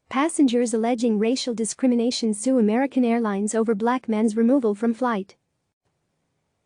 Passengers alleging racial discrimination sue American Airlines over black man's removal from flight.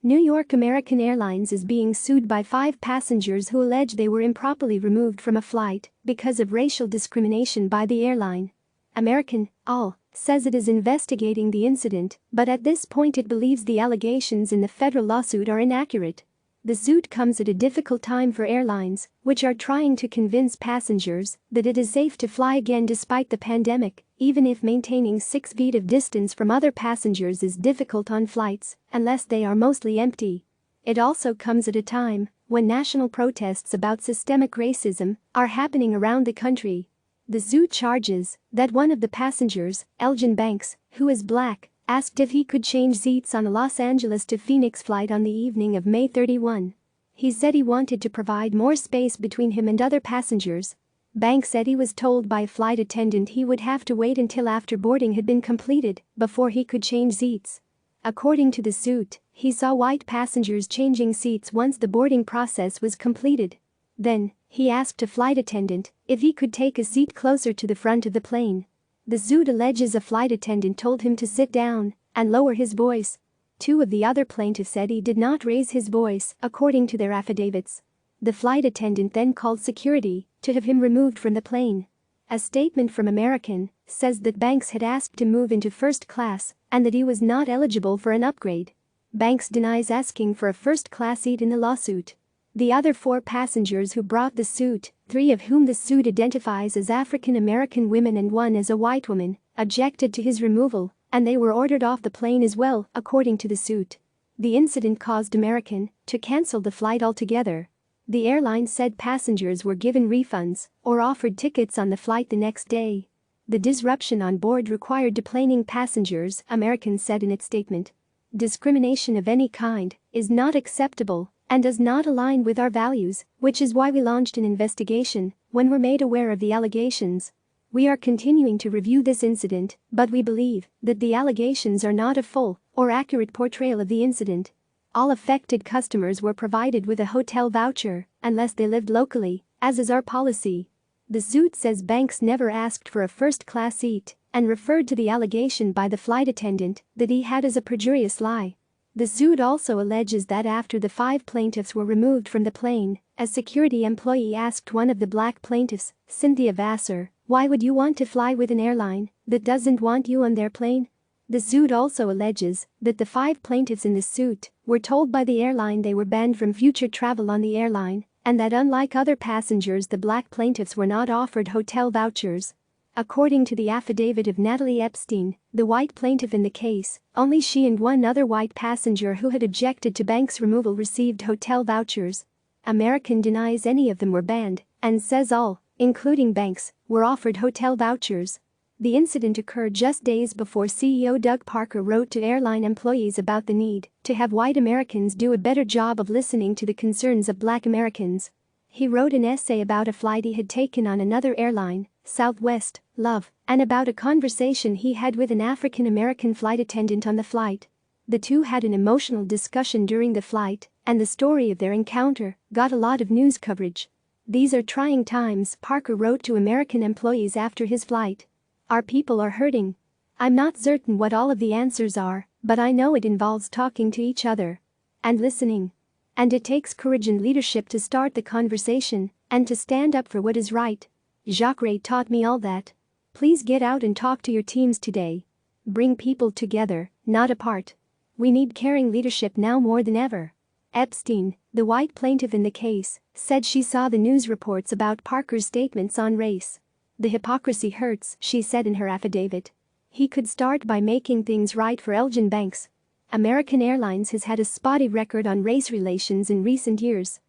New York American Airlines is being sued by 5 passengers who allege they were improperly removed from a flight because of racial discrimination by the airline. American AL says it is investigating the incident, but at this point it believes the allegations in the federal lawsuit are inaccurate. The suit comes at a difficult time for airlines, which are trying to convince passengers that it is safe to fly again despite the pandemic, even if maintaining 6 feet of distance from other passengers is difficult on flights, unless they are mostly empty. It also comes at a time when national protests about systemic racism are happening around the country. The suit charges that one of the passengers, Elgin Banks, who is black, asked if he could change seats on a Los Angeles to Phoenix flight on the evening of May 31. He said he wanted to provide more space between him and other passengers. Banks said he was told by a flight attendant he would have to wait until after boarding had been completed before he could change seats. According to the suit, he saw white passengers changing seats once the boarding process was completed. Then, he asked a flight attendant if he could take a seat closer to the front of the plane. The suit alleges a flight attendant told him to sit down and lower his voice. 2 of the other plaintiffs said he did not raise his voice, according to their affidavits. The flight attendant then called security to have him removed from the plane. A statement from American says that Banks had asked to move into first class and that he was not eligible for an upgrade. Banks denies asking for a first-class seat in the lawsuit. The other 4 passengers who brought the suit, 3 of whom the suit identifies as African American women and 1 as a white woman, objected to his removal, and they were ordered off the plane as well, according to the suit. The incident caused American to cancel the flight altogether. The airline said passengers were given refunds or offered tickets on the flight the next day. The disruption on board required deplaning passengers, American said in its statement. Discrimination of any kind is not acceptable and does not align with our values, which is why we launched an investigation when we're made aware of the allegations. We are continuing to review this incident, but we believe that the allegations are not a full or accurate portrayal of the incident. All affected customers were provided with a hotel voucher unless they lived locally, as is our policy. The suit says Banks never asked for a first-class seat and referred to the allegation by the flight attendant that he had as a perjurious lie. The suit also alleges that after the 5 plaintiffs were removed from the plane, a security employee asked one of the black plaintiffs, Cynthia Vassar, "Why would you want to fly with an airline that doesn't want you on their plane?" The suit also alleges that the 5 plaintiffs in the suit were told by the airline they were banned from future travel on the airline, and that unlike other passengers the black plaintiffs were not offered hotel vouchers. According to the affidavit of Natalie Epstein, the white plaintiff in the case, only she and 1 other white passenger who had objected to Banks' removal received hotel vouchers. American denies any of them were banned and says all, including Banks, were offered hotel vouchers. The incident occurred just days before CEO Doug Parker wrote to airline employees about the need to have white Americans do a better job of listening to the concerns of black Americans. He wrote an essay about a flight he had taken on another airline, Southwest, Love, and about a conversation he had with an African American flight attendant on the flight. The two had an emotional discussion during the flight, and the story of their encounter got a lot of news coverage. "These are trying times," Parker wrote to American employees after his flight. "Our people are hurting. I'm not certain what all of the answers are, but I know it involves talking to each other and listening. And it takes courage and leadership to start the conversation and to stand up for what is right. Jacques Ray taught me all that. Please get out and talk to your teams today. Bring people together, not apart. We need caring leadership now more than ever." Epstein, the white plaintiff in the case, said she saw the news reports about Parker's statements on race. "The hypocrisy hurts," she said in her affidavit. "He could start by making things right for Elgin Banks." American Airlines has had a spotty record on race relations in recent years.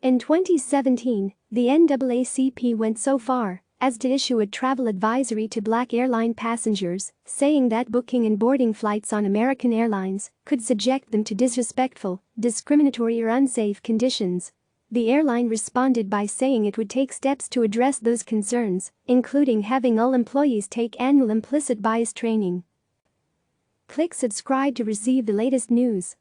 In 2017, the NAACP went so far as to issue a travel advisory to black airline passengers, saying that booking and boarding flights on American Airlines could subject them to disrespectful, discriminatory or unsafe conditions. The airline responded by saying it would take steps to address those concerns, including having all employees take annual implicit bias training. Click subscribe to receive the latest news.